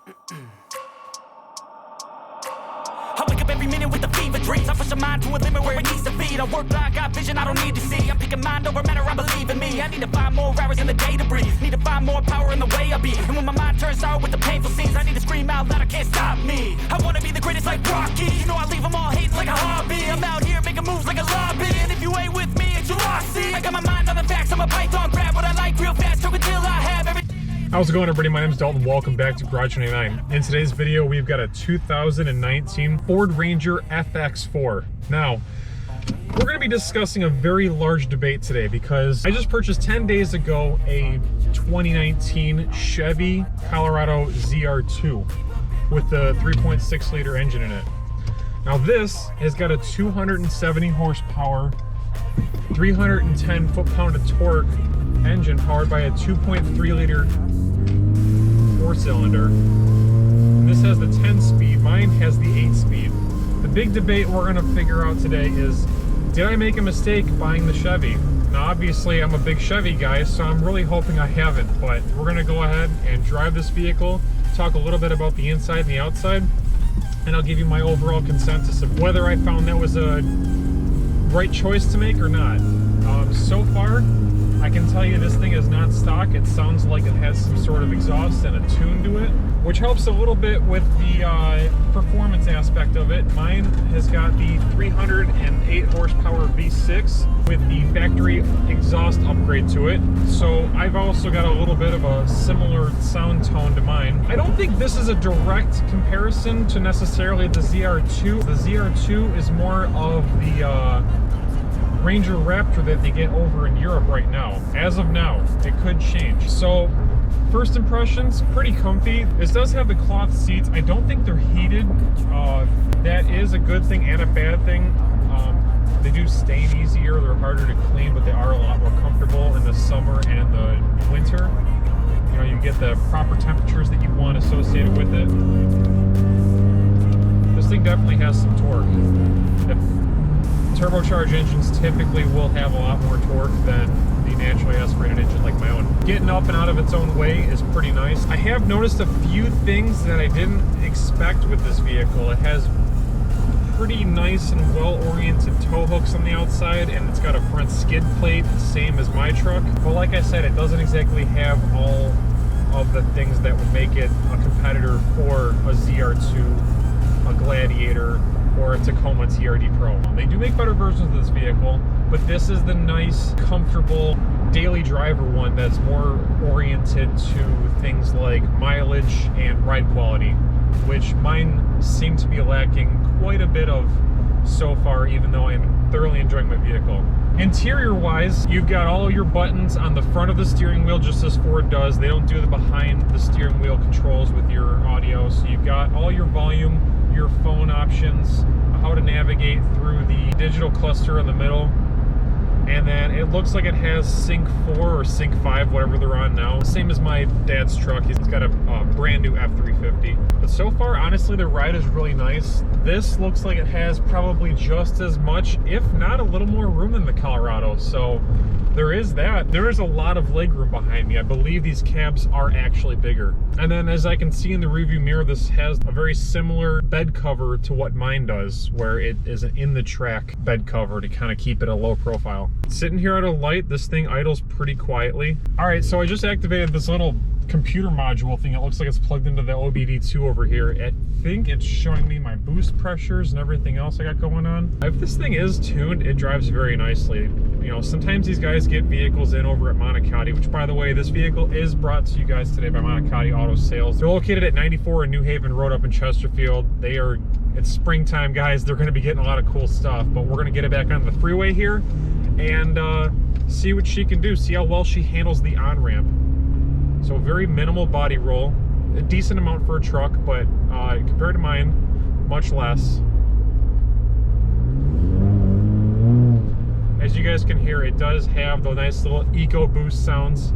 I wake up every minute with the fever dreams. I push my mind to a limit where it needs to be. I work blind, got vision I don't need to see. I'm picking mind over matter, I believe in me. I need to find more hours in the day to breathe. Need to find more power in the way I be. And when my mind turns sour with the painful scenes, I need to scream out loud, I can't stop me. I wanna be the greatest like Rocky. You know I leave them all hating like a hobby. I'm out here making moves like a lobby. And if you ain't with me, it's your loss. See, I got my mind on the facts. I'm a python, grab what I like real fast, choke until I have everything. How's it going, everybody? My name is Dalton. Welcome back to Garage 99. In today's video, we've got a 2019 Ford Ranger FX4. Now, we're going to be discussing a very large debate today because I just purchased 10 days ago a 2019 Chevy Colorado ZR2 with the 3.6 liter engine in it. Now, this has got a 270 horsepower, 310 foot-pound of torque engine powered by a 2.3 liter four-cylinder. This has the 10-speed, mine has the 8-speed. The big debate we're going to figure out today is, did I make a mistake buying the Chevy? Now obviously I'm a big Chevy guy, so I'm really hoping I haven't, but we're going to go ahead and drive this vehicle, talk a little bit about the inside and the outside, and I'll give you my overall consensus of whether I found that was a right choice to make or not. So far, I can tell you this thing is not stock. It sounds like it has some sort of exhaust and a tune to it, which helps a little bit with the performance aspect of it. Mine has got the 308 horsepower V6 with the factory exhaust upgrade to it. So I've also got a little bit of a similar sound tone to mine. I don't think this is a direct comparison to necessarily the ZR2. The ZR2 is more of the Ranger Raptor that they get over in Europe right now. As of now, it could change. So, first impressions, pretty comfy. This does have the cloth seats. I don't think they're heated. That is a good thing and a bad thing. They do stain easier, they're harder to clean, but they are a lot more comfortable in the summer and the winter. You know, you get the proper temperatures that you want associated with it. This thing definitely has some torque. Turbocharged engines typically will have a lot more torque than the naturally aspirated engine like my own. Getting up and out of its own way is pretty nice. I have noticed a few things that I didn't expect with this vehicle. It has pretty nice and well-oriented tow hooks on the outside, and it's got a front skid plate, same as my truck. But like I said, it doesn't exactly have all of the things that would make it a competitor for a ZR2, a Gladiator, or a Tacoma TRD Pro. They do make better versions of this vehicle, but this is the nice, comfortable daily driver one that's more oriented to things like mileage and ride quality, which mine seem to be lacking quite a bit of so far, even though I'm thoroughly enjoying my vehicle. Interior wise, you've got all your buttons on the front of the steering wheel, just as Ford does. They don't do the behind the steering wheel controls with your audio, so you've got all your volume, your phone options, how to navigate through the digital cluster in the middle, and then it looks like it has Sync 4 or Sync 5, whatever they're on now. Same as my dad's truck. He's got a brand new F350. But so far, honestly, the ride is really nice. This looks like it has probably just as much, if not a little more room than the Colorado. So there is that. There is a lot of legroom behind me. I believe these cabs are actually bigger. And then as I can see in the rearview mirror, this has a very similar bed cover to what mine does, where it is an in the track bed cover to kind of keep it a low profile. Sitting here at a light, this thing idles pretty quietly. All right, so I just activated this little computer module thing. It looks like it's plugged into the OBD2 over here. I think it's showing me my boost pressures and everything else I got going on. If this thing is tuned, it drives very nicely. You know, sometimes these guys get vehicles in over at Monicatti, which, by the way, this vehicle is brought to you guys today by Monicatti Auto Sales. They're located at 94 in New Haven Road up in Chesterfield. It's springtime, guys. They're going to be getting a lot of cool stuff, but we're going to get it back on the freeway here and see what she can do, see how well she handles the on-ramp. So very minimal body roll, a decent amount for a truck, but compared to mine, much less. As you guys can hear, it does have the nice little Eco Boost sounds.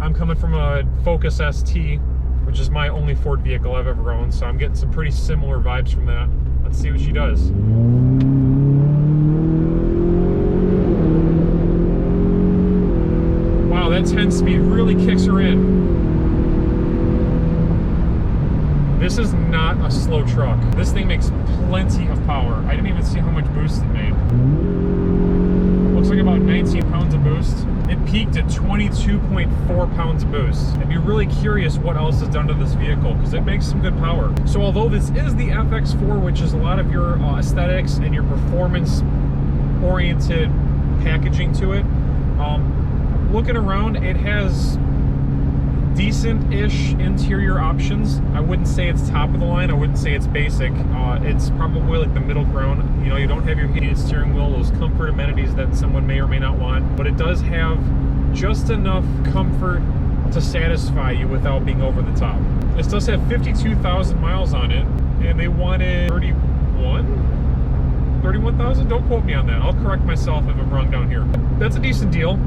I'm coming from a Focus ST, which is my only Ford vehicle I've ever owned, so I'm getting some pretty similar vibes from that. Let's see what she does. Wow, that 10-speed really kicks her in. This is not a slow truck. This thing makes plenty of power. I didn't even see how much boost it made. Looks like about 19 pounds of boost. It peaked at 22.4 pounds of boost. I'd be really curious what else is done to this vehicle because it makes some good power. So although this is the FX4, which is a lot of your aesthetics and your performance-oriented packaging to it, looking around, it has decent-ish interior options. I wouldn't say it's top of the line. I wouldn't say it's basic. It's probably like the middle ground. You know, you don't have your heated steering wheel, those comfort amenities that someone may or may not want, but it does have just enough comfort to satisfy you without being over the top. This does have 52,000 miles on it, and they wanted 31,000? Don't quote me on that. I'll correct myself if I'm wrong down here. That's a decent deal.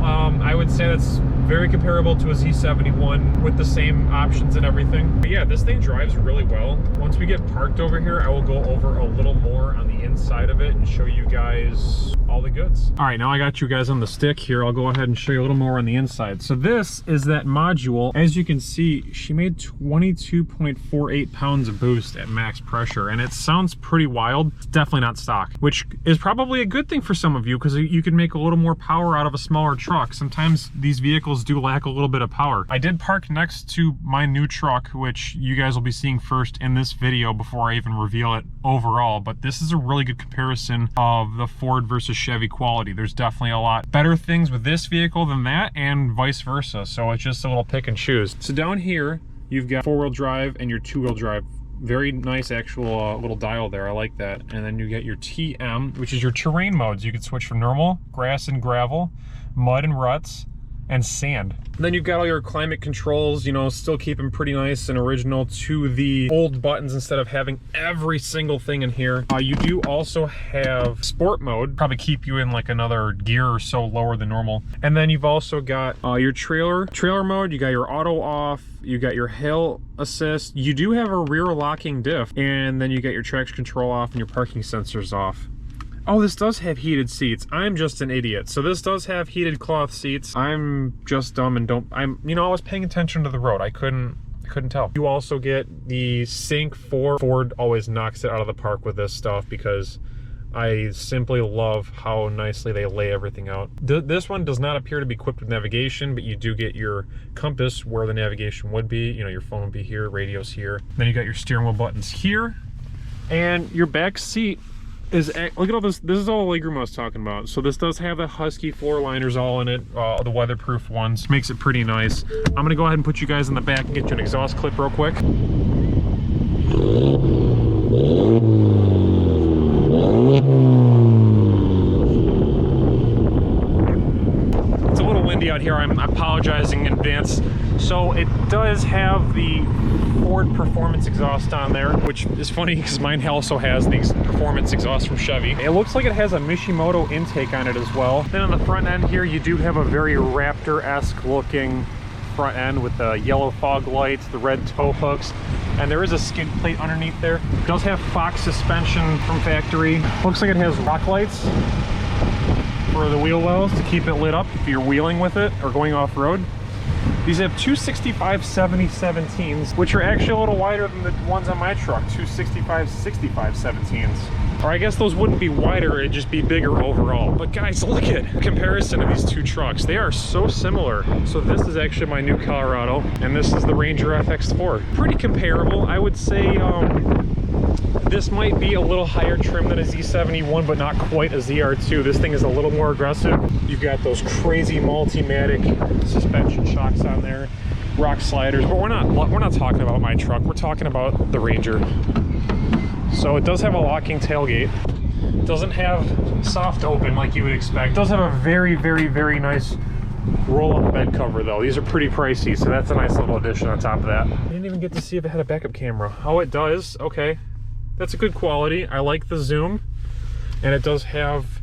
I would say that's very comparable to a Z71 with the same options and everything. But yeah, this thing drives really well. Once we get parked over here, I will go over a little more on the inside of it and show you guys all the goods. All right, now I got you guys on the stick here. I'll go ahead and show you a little more on the inside. So this is that module. As you can see, she made 22.48 pounds of boost at max pressure, and it sounds pretty wild. It's definitely not stock, which is probably a good thing for some of you because you can make a little more power out of a smaller truck. Sometimes these vehicles do lack a little bit of power. I did park next to my new truck, which you guys will be seeing first in this video before I even reveal it overall, but this is a really good comparison of the Ford versus Chevy quality. There's definitely a lot better things with this vehicle than that, and vice versa. So it's just a little pick and choose. So down here, you've got four-wheel drive and your two-wheel drive. Very nice actual little dial there. I like that. And then you get your TM, which is your terrain modes. You can switch from normal, grass and gravel, mud and ruts, and sand. And then you've got all your climate controls, you know, still keep them pretty nice and original to the old buttons instead of having every single thing in here. You do also have sport mode, probably keep you in like another gear or so lower than normal. And then you've also got your trailer mode, you got your auto off, you got your hail assist, you do have a rear locking diff, and then you got your traction control off and your parking sensors off. Oh, this does have heated seats. I'm just an idiot. So this does have heated cloth seats. I'm just dumb and you know, I was paying attention to the road. I couldn't tell. You also get the Sync 4. Ford always knocks it out of the park with this stuff because I simply love how nicely they lay everything out. This one does not appear to be equipped with navigation, but you do get your compass where the navigation would be. You know, your phone would be here, radio's here. Then you got your steering wheel buttons here, and your back seat look at all this. This is all the legroom I was talking about. So this does have the Husky floor liners all in it, the weatherproof ones. Makes it pretty nice. I'm gonna go ahead and put you guys in the back and get you an exhaust clip real quick. It's a little windy out here. I'm apologizing in advance. So it does have the Ford performance exhaust on there, which is funny because mine also has these performance exhausts from Chevy. It looks like it has a Mishimoto intake on it as well. Then on the front end here, you do have a very Raptor-esque looking front end with the yellow fog lights, the red tow hooks, and there is a skid plate underneath there. It does have Fox suspension from factory. Looks like it has rock lights for the wheel wells to keep it lit up if you're wheeling with it or going off-road. These have 265/70/17s, which are actually a little wider than the ones on my truck, 265/65/17s. Or I guess those wouldn't be wider, it'd just be bigger overall. But guys, look at the comparison of these two trucks. They are so similar. So this is actually my new Colorado, and this is the Ranger FX4. Pretty comparable. I would say this might be a little higher trim than a Z71, but not quite a ZR2. This thing is a little more aggressive. You've got those crazy Multimatic suspension shocks on there, rock sliders, but we're not talking about my truck. We're talking about the Ranger. So it does have a locking tailgate. It doesn't have soft open like you would expect. It does have a very, very, very nice roll-up bed cover though. These are pretty pricey, so that's a nice little addition on top of that. I didn't even get to see if it had a backup camera. Oh, it does. Okay. That's a good quality. I like the zoom, and it does have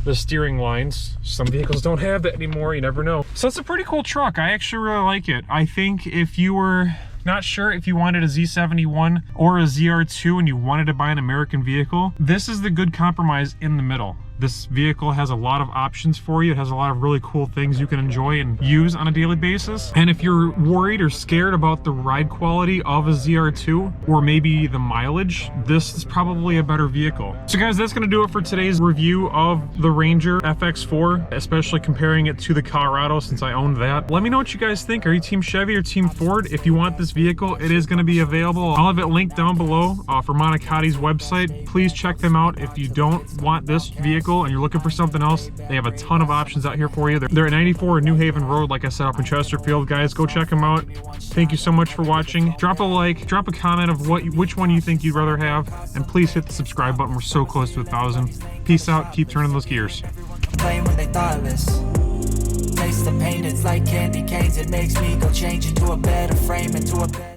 the steering lines. Some vehicles don't have that anymore, you never know. So it's a pretty cool truck. I actually really like it. I think if you were not sure if you wanted a Z71 or a ZR2 and you wanted to buy an American vehicle, this is the good compromise in the middle. This vehicle has a lot of options for you. It has a lot of really cool things you can enjoy and use on a daily basis. And if you're worried or scared about the ride quality of a ZR2 or maybe the mileage, this is probably a better vehicle. So guys, that's gonna do it for today's review of the Ranger FX4, especially comparing it to the Colorado since I owned that. Let me know what you guys think. Are you Team Chevy or Team Ford? If you want this vehicle, it is gonna be available. I'll have it linked down below for Monicatti's website. Please check them out. If you don't want this vehicle and you're looking for something else, they have a ton of options out here for you. They're at 94 New Haven Road, like I said, up in Chesterfield. Guys, go check them out. Thank you so much for watching. Drop a like, drop a comment of which one you think you'd rather have, and please hit the subscribe button. We're so close to 1,000. Peace out. Keep turning those gears. Playing when they thoughtless. Taste the pain, it's like candy canes. It makes me go change into a better frame, into a better